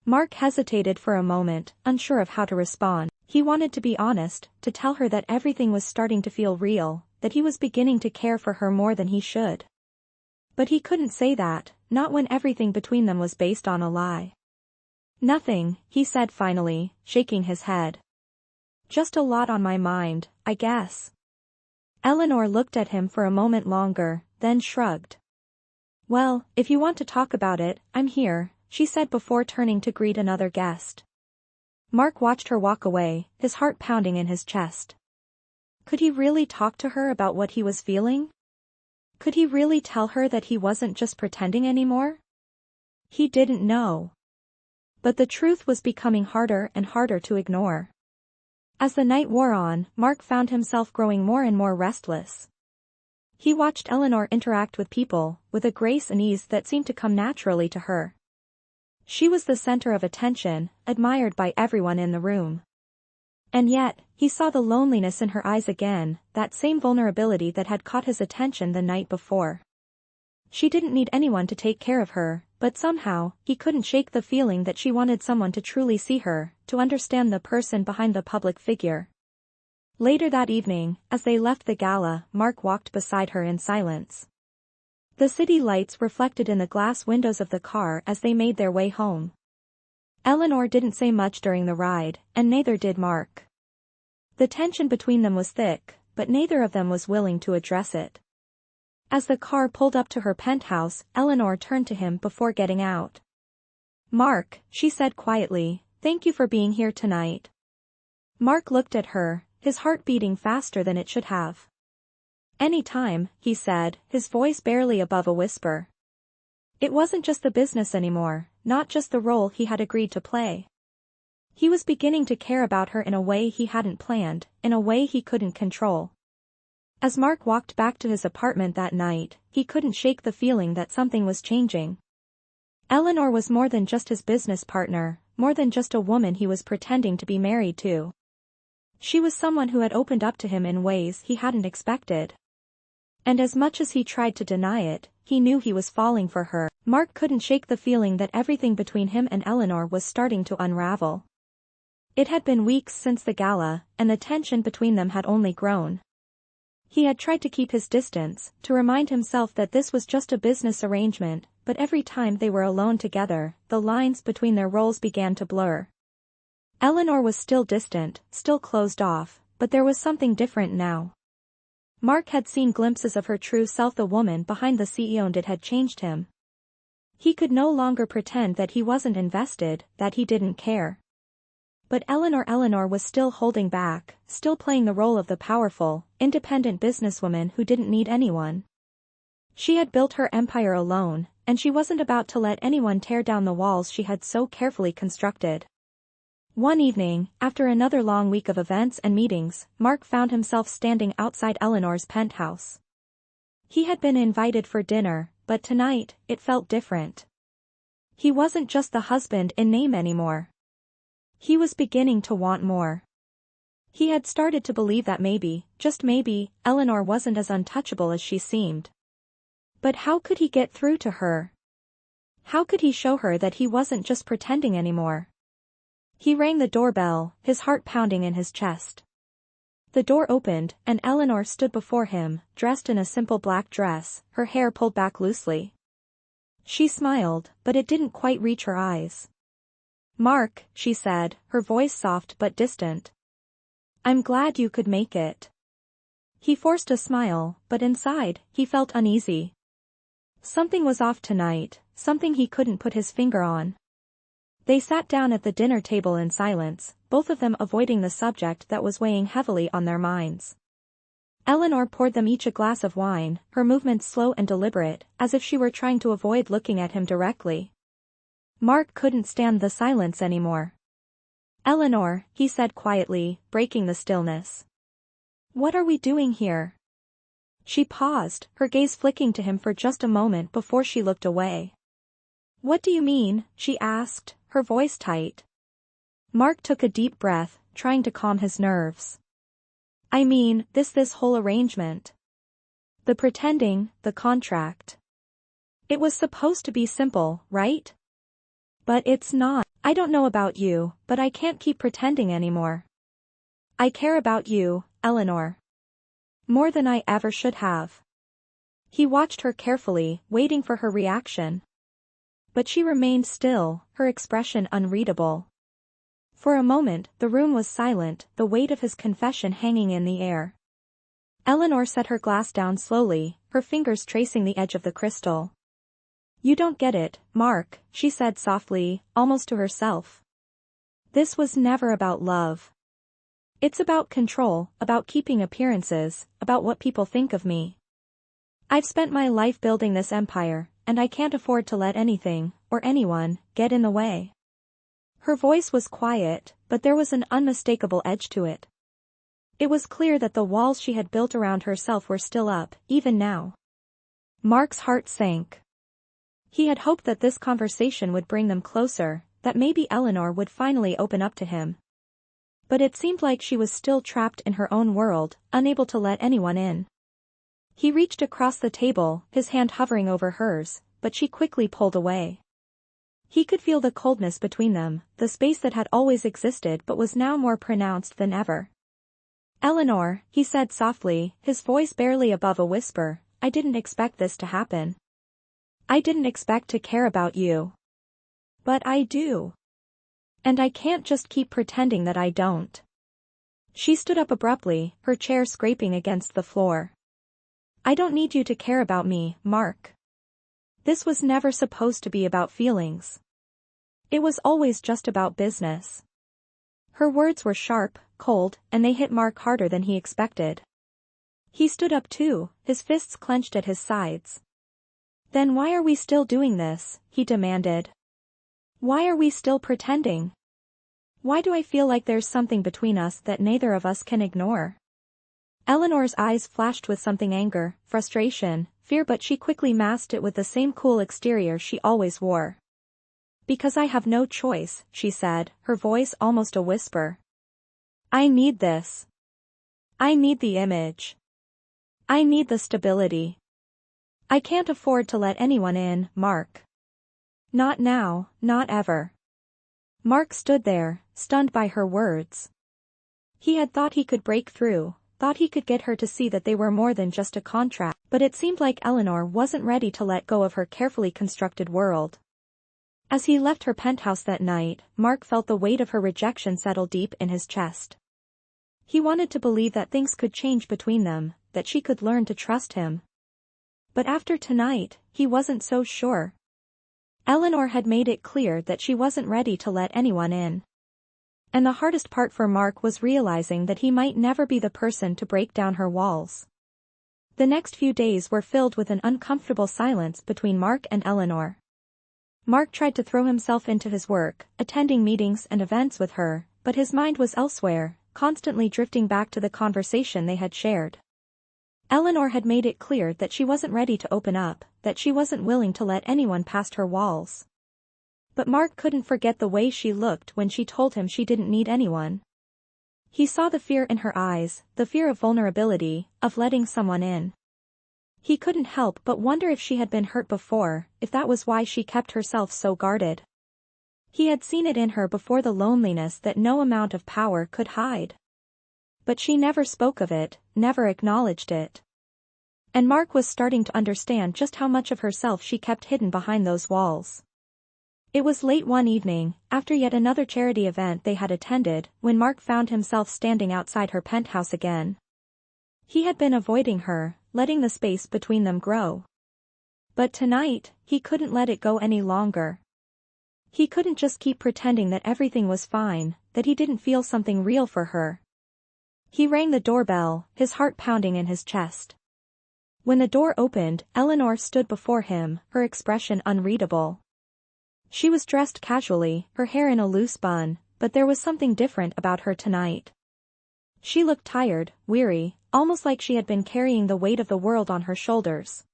Mark hesitated for a moment, unsure of how to respond. He wanted to be honest, to tell her that everything was starting to feel real, that he was beginning to care for her more than he should. But he couldn't say that, not when everything between them was based on a lie. Nothing, he said finally, shaking his head. Just a lot on my mind, I guess. Eleanor looked at him for a moment longer, then shrugged. Well, if you want to talk about it, I'm here, she said before turning to greet another guest. Mark watched her walk away, his heart pounding in his chest. Could he really talk to her about what he was feeling? Could he really tell her that he wasn't just pretending anymore? He didn't know. But the truth was becoming harder and harder to ignore. As the night wore on, Mark found himself growing more and more restless. He watched Eleanor interact with people, with a grace and ease that seemed to come naturally to her. She was the center of attention, admired by everyone in the room. And yet, he saw the loneliness in her eyes again, that same vulnerability that had caught his attention the night before. She didn't need anyone to take care of her, but somehow, he couldn't shake the feeling that she wanted someone to truly see her, to understand the person behind the public figure. Later that evening, as they left the gala, Mark walked beside her in silence. The city lights reflected in the glass windows of the car as they made their way home. Eleanor didn't say much during the ride, and neither did Mark. The tension between them was thick, but neither of them was willing to address it. As the car pulled up to her penthouse, Eleanor turned to him before getting out. Mark, she said quietly, thank you for being here tonight. Mark looked at her, his heart beating faster than it should have. Any time, he said, his voice barely above a whisper. It wasn't just the business anymore, not just the role he had agreed to play. He was beginning to care about her in a way he hadn't planned, in a way he couldn't control. As Mark walked back to his apartment that night, he couldn't shake the feeling that something was changing. Eleanor was more than just his business partner, more than just a woman he was pretending to be married to. She was someone who had opened up to him in ways he hadn't expected. And as much as he tried to deny it, he knew he was falling for her. Mark couldn't shake the feeling that everything between him and Eleanor was starting to unravel. It had been weeks since the gala, and the tension between them had only grown. He had tried to keep his distance, to remind himself that this was just a business arrangement, but every time they were alone together, the lines between their roles began to blur. Eleanor was still distant, still closed off, but there was something different now. Mark had seen glimpses of her true self. The woman behind the CEO, and it had changed him. He could no longer pretend that he wasn't invested, that he didn't care. But Eleanor was still holding back, still playing the role of the powerful, independent businesswoman who didn't need anyone. She had built her empire alone, and she wasn't about to let anyone tear down the walls she had so carefully constructed. One evening, after another long week of events and meetings, Mark found himself standing outside Eleanor's penthouse. He had been invited for dinner, but tonight, it felt different. He wasn't just the husband in name anymore. He was beginning to want more. He had started to believe that maybe, just maybe, Eleanor wasn't as untouchable as she seemed. But how could he get through to her? How could he show her that he wasn't just pretending anymore? He rang the doorbell, his heart pounding in his chest. The door opened, and Eleanor stood before him, dressed in a simple black dress, her hair pulled back loosely. She smiled, but it didn't quite reach her eyes. Mark, she said, her voice soft but distant. I'm glad you could make it. He forced a smile, but inside, he felt uneasy. Something was off tonight, something he couldn't put his finger on. They sat down at the dinner table in silence, both of them avoiding the subject that was weighing heavily on their minds. Eleanor poured them each a glass of wine, her movements slow and deliberate, as if she were trying to avoid looking at him directly. Mark couldn't stand the silence anymore. "Eleanor," he said quietly, breaking the stillness. "What are we doing here?" She paused, her gaze flicking to him for just a moment before she looked away. "What do you mean?" she asked, her voice tight. Mark took a deep breath, trying to calm his nerves. "I mean, this whole arrangement. The pretending, the contract. It was supposed to be simple, right? But it's not. I don't know about you, but I can't keep pretending anymore. I care about you, Eleanor. More than I ever should have." He watched her carefully, waiting for her reaction. But she remained still, her expression unreadable. For a moment, the room was silent, the weight of his confession hanging in the air. Eleanor set her glass down slowly, her fingers tracing the edge of the crystal. "You don't get it, Mark," she said softly, almost to herself. "This was never about love. It's about control, about keeping appearances, about what people think of me. I've spent my life building this empire, and I can't afford to let anything, or anyone, get in the way." Her voice was quiet, but there was an unmistakable edge to it. It was clear that the walls she had built around herself were still up, even now. Mark's heart sank. He had hoped that this conversation would bring them closer, that maybe Eleanor would finally open up to him. But it seemed like she was still trapped in her own world, unable to let anyone in. He reached across the table, his hand hovering over hers, but she quickly pulled away. He could feel the coldness between them, the space that had always existed but was now more pronounced than ever. "Eleanor," he said softly, his voice barely above a whisper, "I didn't expect this to happen. I didn't expect to care about you. But I do. And I can't just keep pretending that I don't." She stood up abruptly, her chair scraping against the floor. "I don't need you to care about me, Mark. This was never supposed to be about feelings. It was always just about business." Her words were sharp, cold, and they hit Mark harder than he expected. He stood up too, his fists clenched at his sides. "Then why are we still doing this?" he demanded. "Why are we still pretending? Why do I feel like there's something between us that neither of us can ignore?" Eleanor's eyes flashed with something anger, frustration, fear, but she quickly masked it with the same cool exterior she always wore. "Because I have no choice," she said, her voice almost a whisper. "I need this. I need the image. I need the stability. I can't afford to let anyone in, Mark. Not now, not ever." Mark stood there, stunned by her words. He had thought he could break through, thought he could get her to see that they were more than just a contract, but it seemed like Eleanor wasn't ready to let go of her carefully constructed world. As he left her penthouse that night, Mark felt the weight of her rejection settle deep in his chest. He wanted to believe that things could change between them, that she could learn to trust him. But after tonight, he wasn't so sure. Eleanor had made it clear that she wasn't ready to let anyone in. And the hardest part for Mark was realizing that he might never be the person to break down her walls. The next few days were filled with an uncomfortable silence between Mark and Eleanor. Mark tried to throw himself into his work, attending meetings and events with her, but his mind was elsewhere, constantly drifting back to the conversation they had shared. Eleanor had made it clear that she wasn't ready to open up, that she wasn't willing to let anyone past her walls. But Mark couldn't forget the way she looked when she told him she didn't need anyone. He saw the fear in her eyes, the fear of vulnerability, of letting someone in. He couldn't help but wonder if she had been hurt before, if that was why she kept herself so guarded. He had seen it in her before, the loneliness that no amount of power could hide. But she never spoke of it, never acknowledged it. And Mark was starting to understand just how much of herself she kept hidden behind those walls. It was late one evening, after yet another charity event they had attended, when Mark found himself standing outside her penthouse again. He had been avoiding her, letting the space between them grow. But tonight, he couldn't let it go any longer. He couldn't just keep pretending that everything was fine, that he didn't feel something real for her. He rang the doorbell, his heart pounding in his chest. When the door opened, Eleanor stood before him, her expression unreadable. She was dressed casually, her hair in a loose bun, but there was something different about her tonight. She looked tired, weary, almost like she had been carrying the weight of the world on her shoulders.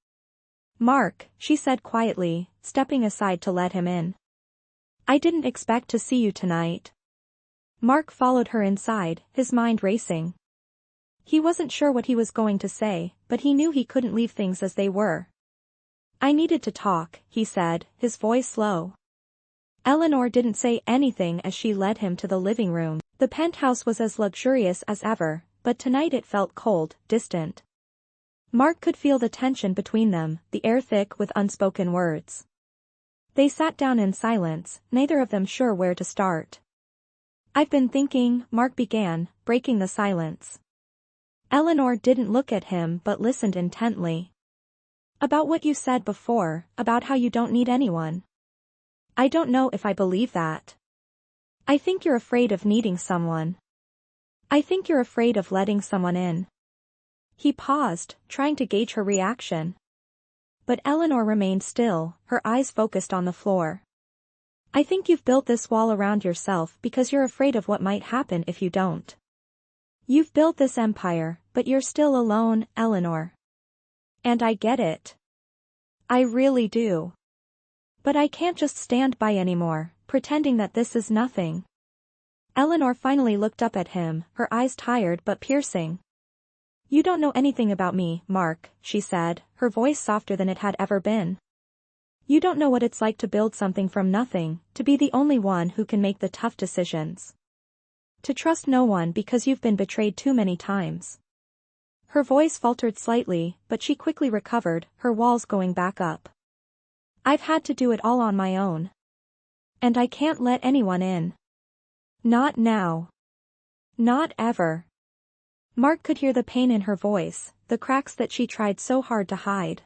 "Mark," she said quietly, stepping aside to let him in. "I didn't expect to see you tonight." Mark followed her inside, his mind racing. He wasn't sure what he was going to say, but he knew he couldn't leave things as they were. "I needed to talk," he said, his voice slow. Eleanor didn't say anything as she led him to the living room. The penthouse was as luxurious as ever, but tonight it felt cold, distant. Mark could feel the tension between them, the air thick with unspoken words. They sat down in silence, neither of them sure where to start. "I've been thinking," Mark began, breaking the silence. Eleanor didn't look at him but listened intently. "About what you said before, about how you don't need anyone. I don't know if I believe that. I think you're afraid of needing someone. I think you're afraid of letting someone in." He paused, trying to gauge her reaction. But Eleanor remained still, her eyes focused on the floor. "I think you've built this wall around yourself because you're afraid of what might happen if you don't. You've built this empire, but you're still alone, Eleanor. And I get it. I really do. But I can't just stand by anymore, pretending that this is nothing." Eleanor finally looked up at him, her eyes tired but piercing. "You don't know anything about me, Mark," she said, her voice softer than it had ever been. "You don't know what it's like to build something from nothing, to be the only one who can make the tough decisions. To trust no one because you've been betrayed too many times." Her voice faltered slightly, but she quickly recovered, her walls going back up. "I've had to do it all on my own. And I can't let anyone in. Not now. Not ever." Mark could hear the pain in her voice, the cracks that she tried so hard to hide.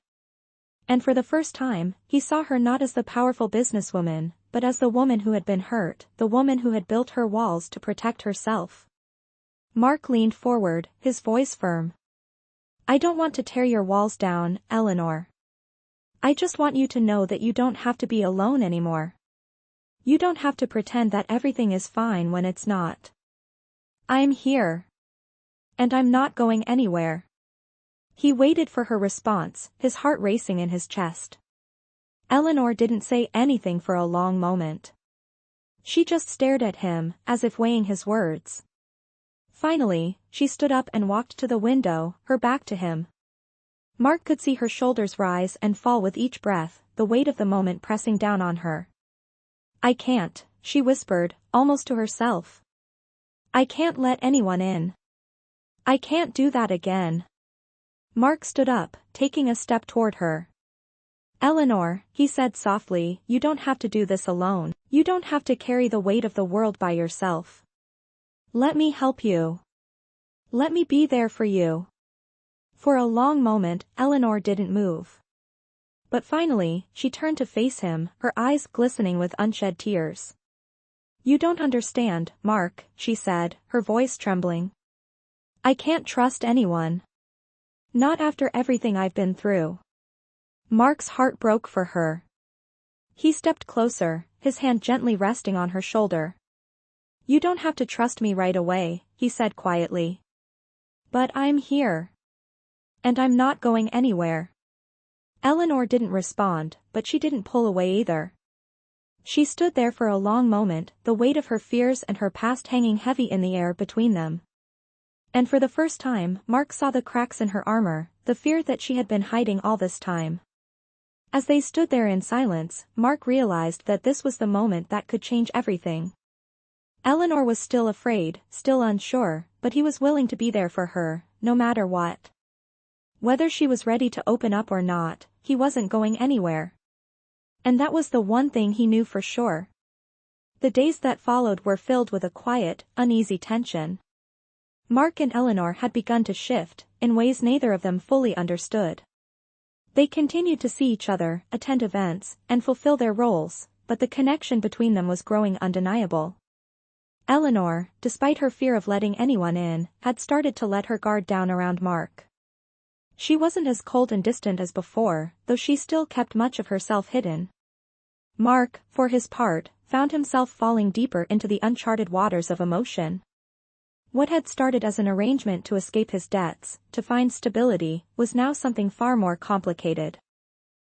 And for the first time, he saw her not as the powerful businesswoman, but as the woman who had been hurt, the woman who had built her walls to protect herself. Mark leaned forward, his voice firm. "I don't want to tear your walls down, Eleanor. I just want you to know that you don't have to be alone anymore. You don't have to pretend that everything is fine when it's not. I'm here. And I'm not going anywhere." He waited for her response, his heart racing in his chest. Eleanor didn't say anything for a long moment. She just stared at him, as if weighing his words. Finally, she stood up and walked to the window, her back to him. Mark could see her shoulders rise and fall with each breath, the weight of the moment pressing down on her. "I can't," she whispered, almost to herself. "I can't let anyone in. I can't do that again." Mark stood up, taking a step toward her. "Eleanor," he said softly, "you don't have to do this alone. You don't have to carry the weight of the world by yourself. Let me help you. Let me be there for you." For a long moment, Eleanor didn't move. But finally, she turned to face him, her eyes glistening with unshed tears. "You don't understand, Mark," she said, her voice trembling. "I can't trust anyone. Not after everything I've been through." Mark's heart broke for her. He stepped closer, his hand gently resting on her shoulder. "You don't have to trust me right away," he said quietly. "But I'm here. And I'm not going anywhere." Eleanor didn't respond, but she didn't pull away either. She stood there for a long moment, the weight of her fears and her past hanging heavy in the air between them. And for the first time, Mark saw the cracks in her armor, the fear that she had been hiding all this time. As they stood there in silence, Mark realized that this was the moment that could change everything. Eleanor was still afraid, still unsure, but he was willing to be there for her, no matter what. Whether she was ready to open up or not, he wasn't going anywhere. And that was the one thing he knew for sure. The days that followed were filled with a quiet, uneasy tension. Mark and Eleanor had begun to shift, in ways neither of them fully understood. They continued to see each other, attend events, and fulfill their roles, but the connection between them was growing undeniable. Eleanor, despite her fear of letting anyone in, had started to let her guard down around Mark. She wasn't as cold and distant as before, though she still kept much of herself hidden. Mark, for his part, found himself falling deeper into the uncharted waters of emotion. What had started as an arrangement to escape his debts, to find stability, was now something far more complicated.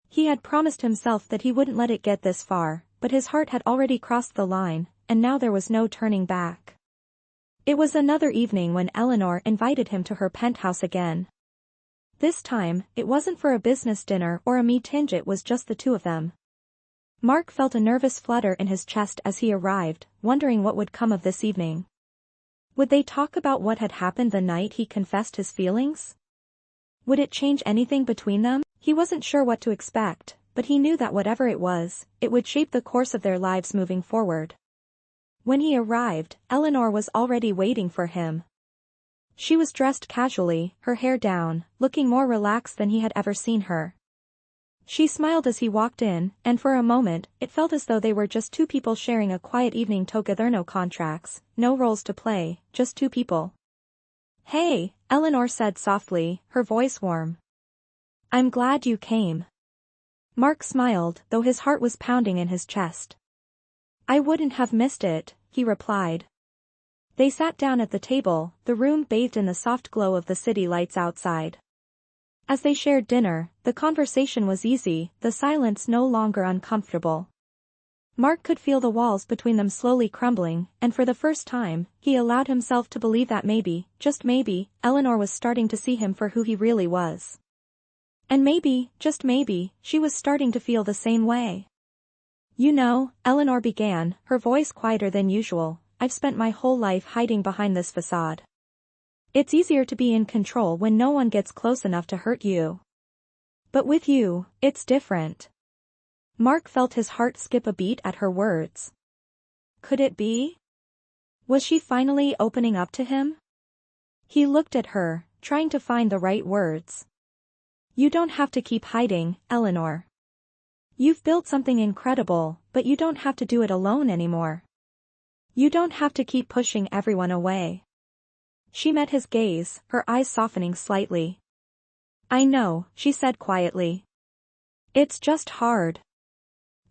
He had promised himself that he wouldn't let it get this far, but his heart had already crossed the line, and now there was no turning back. It was another evening when Eleanor invited him to her penthouse again. This time, it wasn't for a business dinner or a meeting, it was just the two of them. Mark felt a nervous flutter in his chest as he arrived, wondering what would come of this evening. Would they talk about what had happened the night he confessed his feelings? Would it change anything between them? He wasn't sure what to expect, but he knew that whatever it was, it would shape the course of their lives moving forward. When he arrived, Eleanor was already waiting for him. She was dressed casually, her hair down, looking more relaxed than he had ever seen her. She smiled as he walked in, and for a moment, it felt as though they were just two people sharing a quiet evening together. No contracts, no roles to play, just two people. "Hey," Eleanor said softly, her voice warm. "I'm glad you came." Mark smiled, though his heart was pounding in his chest. "I wouldn't have missed it," he replied. They sat down at the table, the room bathed in the soft glow of the city lights outside. As they shared dinner, the conversation was easy, the silence no longer uncomfortable. Mark could feel the walls between them slowly crumbling, and for the first time, he allowed himself to believe that maybe, just maybe, Eleanor was starting to see him for who he really was. And maybe, just maybe, she was starting to feel the same way. "You know," Eleanor began, her voice quieter than usual, "I've spent my whole life hiding behind this facade. It's easier to be in control when no one gets close enough to hurt you. But with you, it's different." Mark felt his heart skip a beat at her words. Could it be? Was she finally opening up to him? He looked at her, trying to find the right words. "You don't have to keep hiding, Eleanor. You've built something incredible, but you don't have to do it alone anymore. You don't have to keep pushing everyone away." She met his gaze, her eyes softening slightly. "I know," she said quietly. "It's just hard.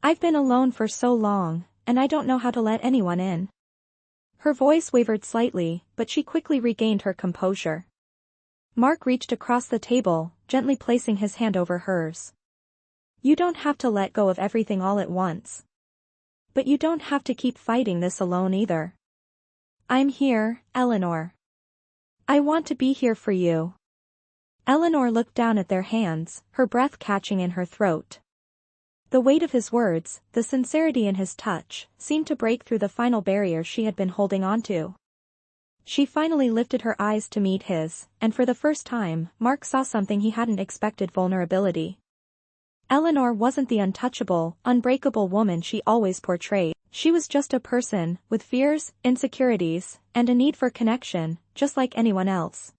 I've been alone for so long, and I don't know how to let anyone in." Her voice wavered slightly, but she quickly regained her composure. Mark reached across the table, gently placing his hand over hers. "You don't have to let go of everything all at once. But you don't have to keep fighting this alone either. I'm here, Eleanor. I want to be here for you." Eleanor looked down at their hands, her breath catching in her throat. The weight of his words, the sincerity in his touch, seemed to break through the final barrier she had been holding onto. She finally lifted her eyes to meet his, and for the first time, Mark saw something he hadn't expected: vulnerability. Eleanor wasn't the untouchable, unbreakable woman she always portrayed. She was just a person, with fears, insecurities, and a need for connection, just like anyone else.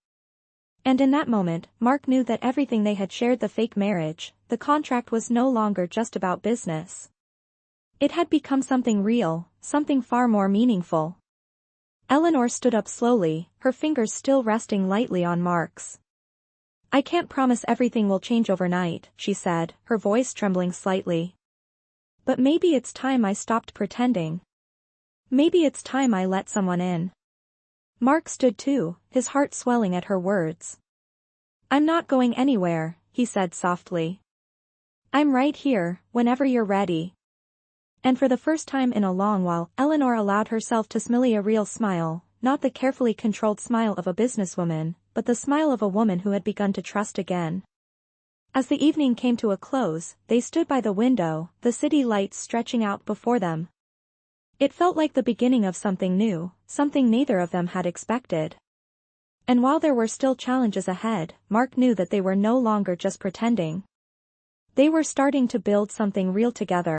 And in that moment, Mark knew that everything they had shared, the fake marriage, the contract, was no longer just about business. It had become something real, something far more meaningful. Eleanor stood up slowly, her fingers still resting lightly on Mark's. "I can't promise everything will change overnight," she said, her voice trembling slightly. "But maybe it's time I stopped pretending. Maybe it's time I let someone in." Mark stood too, his heart swelling at her words. "I'm not going anywhere," he said softly. "I'm right here, whenever you're ready." And for the first time in a long while, Eleanor allowed herself to smile a real smile, not the carefully controlled smile of a businesswoman, but the smile of a woman who had begun to trust again. As the evening came to a close, they stood by the window, the city lights stretching out before them. It felt like the beginning of something new, something neither of them had expected. And while there were still challenges ahead, Mark knew that they were no longer just pretending. They were starting to build something real together.